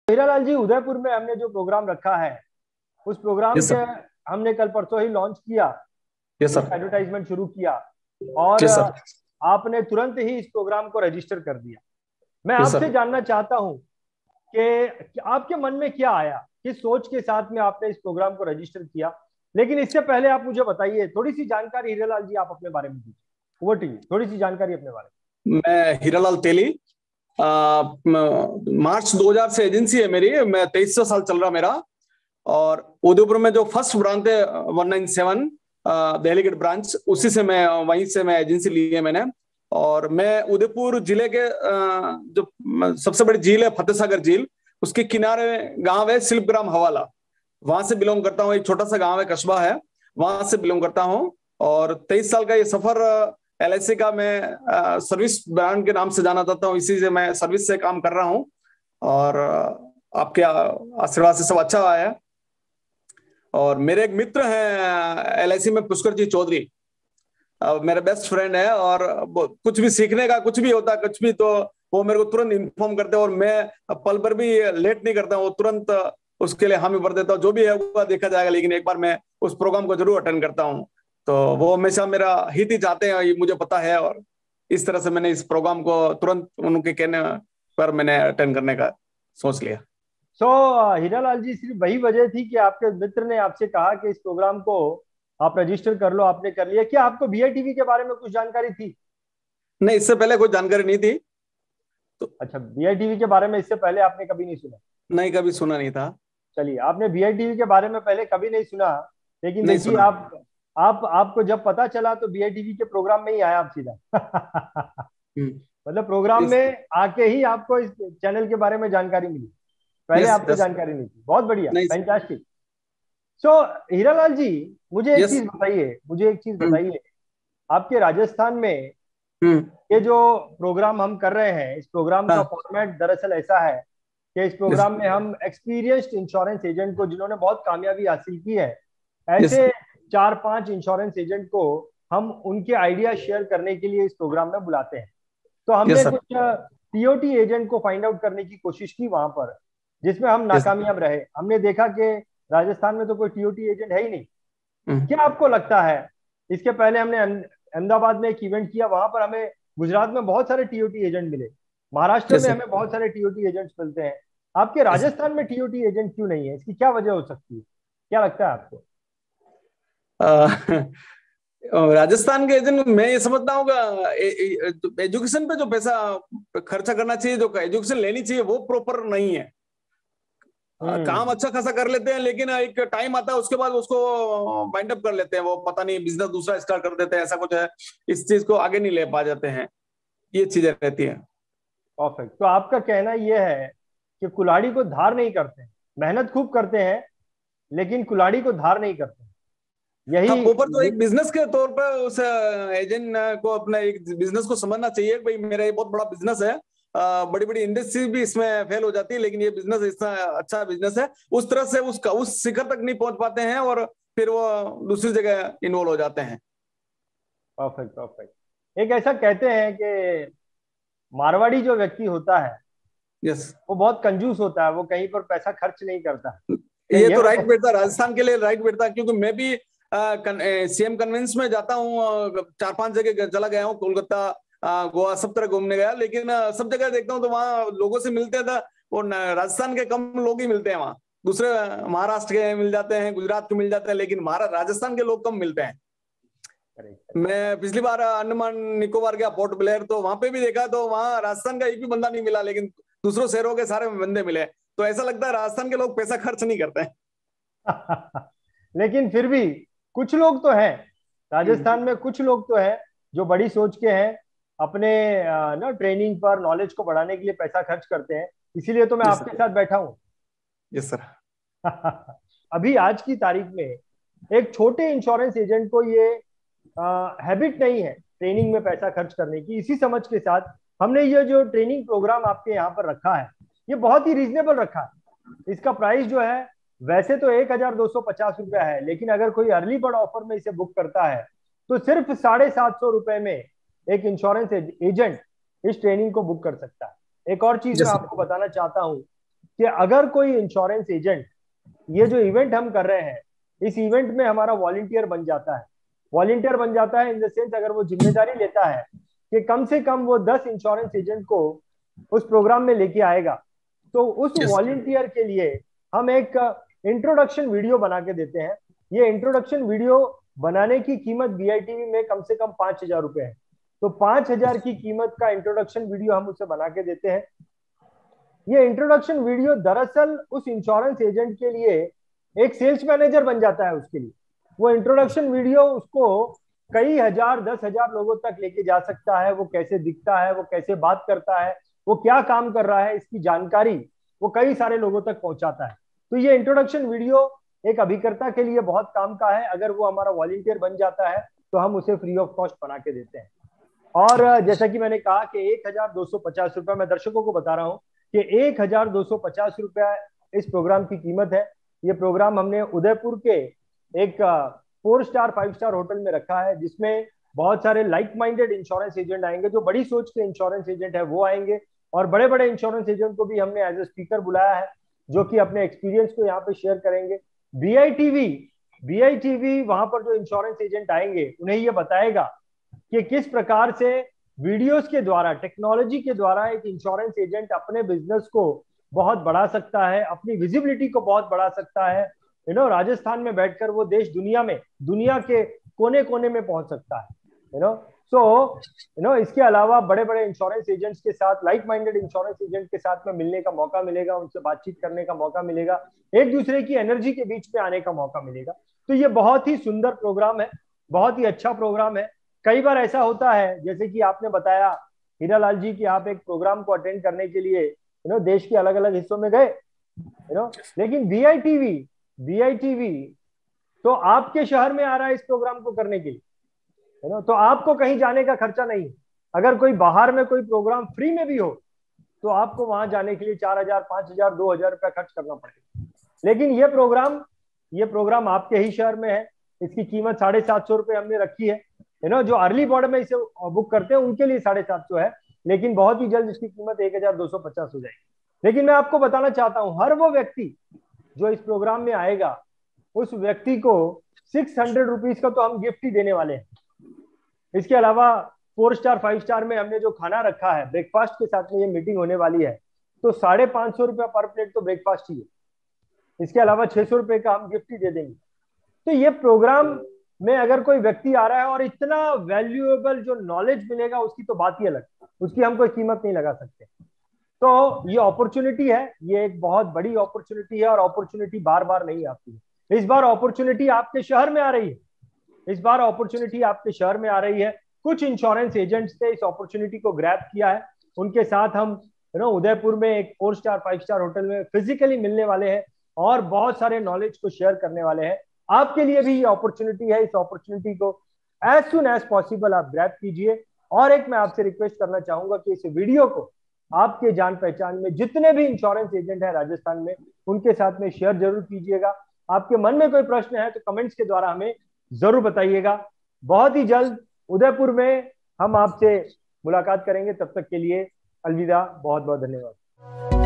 हीरालाल जी, उदयपुर में हमने जो प्रोग्राम रखा है उस प्रोग्राम यस के सर। हमने कल परसों ही लॉन्च किया। यस एक सर। एडवर्टाइजमेंट शुरू किया और यस सर। आपने तुरंत ही इस प्रोग्राम को रजिस्टर कर दिया। मैं यस आपसे सर। जानना चाहता हूं कि आपके मन में क्या आया, किस सोच के साथ में आपने इस प्रोग्राम को रजिस्टर किया। लेकिन इससे पहले आप मुझे बताइए, थोड़ी सी जानकारी हीरालाल जी आप अपने बारे में दीजिए। ओवर टू यू, थोड़ी सी जानकारी अपने बारे मैं हीरालाल तेली। मार्च 2000 से एजेंसी है मेरी। मैं 23 साल चल रहा मेरा। और उदयपुर में जो फर्स्ट ब्रांच है 197 दिल्ली गेट ब्रांच, उसी से मैं वहीं से मैं एजेंसी ली है मैंने। और मैं उदयपुर जिले के जो सबसे बड़ी झील है फतेह सागर झील, उसके किनारे गांव है शिल्पग्राम हवाला। वहां से बिलोंग करता हूँ। एक छोटा सा गांव है, कस्बा है, वहां से बिलोंग करता हूँ। और 23 साल का ये सफर एलआईसी का मैं सर्विस ब्रांड के नाम से जाना चाहता हूँ। इसी से मैं सर्विस से काम कर रहा हूँ। और आपके आशीर्वाद से सब अच्छा आया है। और मेरे एक मित्र हैं एलआईसी में, पुष्कर जी चौधरी, मेरा बेस्ट फ्रेंड है। और कुछ भी सीखने का कुछ भी होता है, कुछ भी, तो वो मेरे को तुरंत इन्फॉर्म करते हैं। और मैं पल भर भी लेट नहीं करता हूँ, वो तुरंत उसके लिए हामी भर देता हूँ। जो भी है वो देखा जाएगा, लेकिन एक बार मैं उस प्रोग्राम को जरूर अटेंड करता हूँ। तो वो हमेशा मेरा हित ही चाहते हैं, ये मुझे पता है। और इस तरह से मैंने इस प्रोग्राम को तुरंत उनके कहने पर मैंने अटेंड करने का सोच लिया। सो हीरालाल जी, सिर्फ वही वजह थी कि आपके मित्र ने आपसे कहा कि इस प्रोग्राम को आप रजिस्टर कर लो, आपने कर लिया? क्या आपको वीआईटीवी के बारे में कुछ जानकारी थी? नहीं, इससे पहले कोई जानकारी नहीं थी। तो अच्छा, वीआईटीवी के बारे में इससे पहले आपने कभी नहीं सुना? नहीं, कभी सुना नहीं था। चलिए, आपने वीआईटीवी के बारे में पहले कभी नहीं सुना, लेकिन नहीं देखिए सुना। आप आपको जब पता चला तो वीआईटीवी के प्रोग्राम में ही आया आप सीधा। हम्म। मतलब प्रोग्राम यस। में आके ही आपको इस चैनल के बारे में जानकारी मिली, पहले यस। आपको यस। जानकारी नहीं थी। बहुत बढ़िया, नहीं। फैंटास्टिक। सो हीरालाल जी, यस। मुझे एक चीज हम्म। बताइए। आपके राजस्थान में हम्म। ये जो प्रोग्राम हम कर रहे हैं, इस प्रोग्राम का हाँ। फॉर्मेट दरअसल ऐसा है कि इस यस। प्रोग्राम में हम एक्सपीरियंस्ड इंश्योरेंस एजेंट को, जिन्होंने बहुत कामयाबी हासिल की है, यस। ऐसे 4-5 इंश्योरेंस एजेंट को हम उनके आइडिया शेयर करने के लिए इस प्रोग्राम में बुलाते हैं। तो यस हमने सर। कुछ टीओटी एजेंट को फाइंड आउट करने की कोशिश की वहां पर, जिसमें हम यस। नाकामयाब रहे। हमने देखा कि राजस्थान में तो कोई टीओटी एजेंट है ही नहीं। हम्म। क्या आपको लगता है, इसके पहले हमने अहमदाबाद में एक इवेंट किया, वहां पर हमें गुजरात में बहुत सारे टीओटी एजेंट मिले, महाराष्ट्र यस में सर। हमें बहुत सारे टीओटी एजेंट्स मिलते हैं। आपके यस सर। राजस्थान में टीओटी एजेंट क्यों नहीं है? इसकी क्या वजह हो सकती है? क्या लगता है आपको? राजस्थान के एजेंट, मैं ये समझता हूँ एजुकेशन पे जो पैसा खर्चा करना चाहिए, जो एजुकेशन लेनी चाहिए, वो प्रॉपर नहीं है। काम हम्म। अच्छा खासा कर लेते हैं, लेकिन एक टाइम आता है उसके बाद उसको वाइंड अप कर लेते हैं। वो पता नहीं बिजनेस दूसरा स्टार्ट कर देते हैं, ऐसा कुछ है। इस चीज को आगे नहीं ले पा जाते हैं। ये चीजें रहती है। परफेक्ट। तो आपका कहना यह है कि कुल्हाड़ी को धार नहीं करते हैं, मेहनत खूब करते हैं लेकिन कुल्हाड़ी को धार नहीं करते हैं। हाँ, यही प्रॉपर तो एक बिजनेस के तौर पर उस एजेंट को अपना एक बिजनेस को समझना चाहिए कि भाई मेरा ये बहुत बड़ा बिजनेस है। बड़ी बड़ी इंडस्ट्री भी इसमें फेल हो जाती है, लेकिन ये बिजनेस इतना अच्छा बिजनेस है, उस तरह से उसका उस शिखर तक नहीं पहुंच पाते हैं, और फिर वो दूसरी जगह इन्वॉल्व हो जाते हैं। Perfect, perfect. एक ऐसा कहते हैं कि मारवाड़ी जो व्यक्ति होता है यस। वो बहुत कंजूस होता है, वो कहीं पर पैसा खर्च नहीं करता। क्या ये ये तो राइट वजह? बैठता, राजस्थान के लिए राइट बैठता, क्योंकि मैं भी सीएम कन्वेंस में जाता हूँ। 4-5 जगह चला गया हूँ, कोलकाता, गोवा, सब तरह घूमने गया। लेकिन सब जगह देखता हूँ तो वहाँ लोगों से मिलते थे, वो राजस्थान के कम लोग ही मिलते हैं वहाँ। दूसरे महाराष्ट्र के मिल जाते हैं, गुजरात के मिल जाते हैं, लेकिन राजस्थान के लोग कम मिलते हैं। करेक्ट। मैं पिछली बार अंडमान निकोबार गया, पोर्ट ब्लेयर, तो वहां पे भी देखा तो वहां राजस्थान का एक भी बंदा नहीं मिला, लेकिन दूसरों शहरों के सारे बंदे मिले। तो ऐसा लगता है राजस्थान के लोग पैसा खर्च नहीं करते हैं। लेकिन फिर भी कुछ लोग तो हैं, हम्म। राजस्थान में कुछ लोग तो हैं जो बड़ी सोच के हैं, अपने ना ट्रेनिंग पर, नॉलेज को बढ़ाने के लिए पैसा खर्च करते हैं। इसीलिए तो मैं यस सर। आपके साथ बैठा हूं। Yes sir. अभी आज की तारीख में एक छोटे इंश्योरेंस एजेंट को ये हैबिट नहीं है ट्रेनिंग में पैसा खर्च करने की। इसी समझ के साथ हमने ये जो ट्रेनिंग प्रोग्राम आपके यहाँ पर रखा है, ये बहुत ही रीजनेबल रखा है। इसका प्राइस जो है, वैसे तो 1,250 रुपया है, लेकिन अगर कोई अर्ली बर्ड ऑफर में इसे बुक करता है तो सिर्फ 750 रुपए में एक इंश्योरेंस एजेंट इस ट्रेनिंग को बुक कर सकता है। एक और चीज मैं यस सर। आपको बताना चाहता हूँ कि अगर कोई इंश्योरेंस एजेंट ये जो इवेंट हम कर रहे हैं, इस इवेंट में हमारा वॉलंटियर बन जाता है, वॉलंटियर बन जाता है इन द सेंस अगर वो जिम्मेदारी लेता है कि कम से कम वो 10 इंश्योरेंस एजेंट को उस प्रोग्राम में लेके आएगा, तो उस वॉलंटियर के लिए हम एक इंट्रोडक्शन वीडियो बना के देते हैं। ये इंट्रोडक्शन वीडियो बनाने की कीमत बीआईटीवी में कम से कम 5,000 रुपए है। तो 5,000 की कीमत का इंट्रोडक्शन वीडियो हम उसे बना के देते हैं। ये इंट्रोडक्शन वीडियो दरअसल उस इंश्योरेंस एजेंट के लिए एक सेल्स मैनेजर बन जाता है। उसके लिए वो इंट्रोडक्शन वीडियो उसको कई हजार 10,000 लोगों तक लेके जा सकता है। वो कैसे दिखता है, वो कैसे बात करता है, वो क्या काम कर रहा है, इसकी जानकारी वो कई सारे लोगों तक पहुंचाता है। तो ये इंट्रोडक्शन वीडियो एक अभिकर्ता के लिए बहुत काम का है। अगर वो हमारा वॉलंटियर बन जाता है तो हम उसे फ्री ऑफ कॉस्ट बना के देते हैं। और जैसा कि मैंने कहा कि 1,250 रुपया, मैं दर्शकों को बता रहा हूँ कि 1,250 रुपया इस प्रोग्राम की कीमत है। ये प्रोग्राम हमने उदयपुर के एक 4 स्टार 5 स्टार होटल में रखा है, जिसमें बहुत सारे लाइक माइंडेड इंश्योरेंस एजेंट आएंगे, जो बड़ी सोच के इंश्योरेंस एजेंट है वो आएंगे, और बड़े बड़े इंश्योरेंस एजेंट को भी हमने एज ए स्पीकर बुलाया है, जो कि अपने एक्सपीरियंस को यहाँ पे शेयर करेंगे। बीआईटीवी वहां पर जो इंश्योरेंस एजेंट आएंगे उन्हें ये बताएगा कि किस प्रकार से वीडियोस के द्वारा, टेक्नोलॉजी के द्वारा एक इंश्योरेंस एजेंट अपने बिजनेस को बहुत बढ़ा सकता है, अपनी विजिबिलिटी को बहुत बढ़ा सकता है। राजस्थान में बैठकर वो देश दुनिया के कोने कोने में पहुंच सकता है। इसके अलावा बड़े बड़े इंश्योरेंस एजेंट्स के साथ, लाइक माइंडेड इंश्योरेंस एजेंट के साथ में मिलने का मौका मिलेगा, उनसे बातचीत करने का मौका मिलेगा, एक दूसरे की एनर्जी के बीच में आने का मौका मिलेगा। तो ये बहुत ही सुंदर प्रोग्राम है, बहुत ही अच्छा प्रोग्राम है। कई बार ऐसा होता है, जैसे कि आपने बताया हीरालाल जी, कि आप एक प्रोग्राम को अटेंड करने के लिए देश के अलग अलग हिस्सों में गए, लेकिन बीआईटीवी तो आपके शहर में आ रहा है इस प्रोग्राम को करने के लिए, तो आपको कहीं जाने का खर्चा नहीं है। अगर कोई बाहर में कोई प्रोग्राम फ्री में भी हो तो आपको वहां जाने के लिए 4,000, 5,000, 2,000 रुपया खर्च करना पड़ेगा। लेकिन ये प्रोग्राम आपके ही शहर में है। इसकी कीमत 750 रुपये हमने रखी है। जो अर्ली बर्ड में इसे बुक करते हैं उनके लिए 750 है, लेकिन बहुत ही जल्द इसकी कीमत 1,250 हो जाएगी। लेकिन मैं आपको बताना चाहता हूं, हर वो व्यक्ति जो इस प्रोग्राम में आएगा, उस व्यक्ति को 600 रुपीज का तो हम गिफ्ट ही देने वाले हैं। इसके अलावा 4 स्टार 5 स्टार में हमने जो खाना रखा है, ब्रेकफास्ट के साथ में ये मीटिंग होने वाली है, तो 550 रुपया पर प्लेट तो ब्रेकफास्ट ही है। इसके अलावा 600 रुपए का हम गिफ्ट ही दे देंगे। तो ये प्रोग्राम में अगर कोई व्यक्ति आ रहा है और इतना वैल्यूएबल जो नॉलेज मिलेगा, उसकी तो बात ही अलग, उसकी हम कोई कीमत नहीं लगा सकते। तो ये अपॉर्चुनिटी है, ये एक बहुत बड़ी अपॉर्चुनिटी है, और अपॉर्चुनिटी बार बार नहीं आती है। इस बार अपॉर्चुनिटी आपके शहर में आ रही है, इस बार अपॉर्चुनिटी आपके शहर में आ रही है। कुछ इंश्योरेंस एजेंट्स ने इस अपॉर्चुनिटी को ग्रैब किया है, उनके साथ हम उदयपुर में एक 4 स्टार 5 स्टार होटल में फिजिकली मिलने वाले हैं और बहुत सारे नॉलेज को शेयर करने वाले हैं। आपके लिए भी ये अपॉर्चुनिटी है, इस अपॉर्चुनिटी को एज सुन एज पॉसिबल आप ग्रैब कीजिए। और एक मैं आपसे रिक्वेस्ट करना चाहूंगा कि इस वीडियो को आपके जान पहचान में जितने भी इंश्योरेंस एजेंट है राजस्थान में, उनके साथ में शेयर जरूर कीजिएगा। आपके मन में कोई प्रश्न है तो कमेंट्स के द्वारा हमें जरूर बताइएगा। बहुत ही जल्द उदयपुर में हम आपसे मुलाकात करेंगे, तब तक के लिए अलविदा, बहुत बहुत धन्यवाद।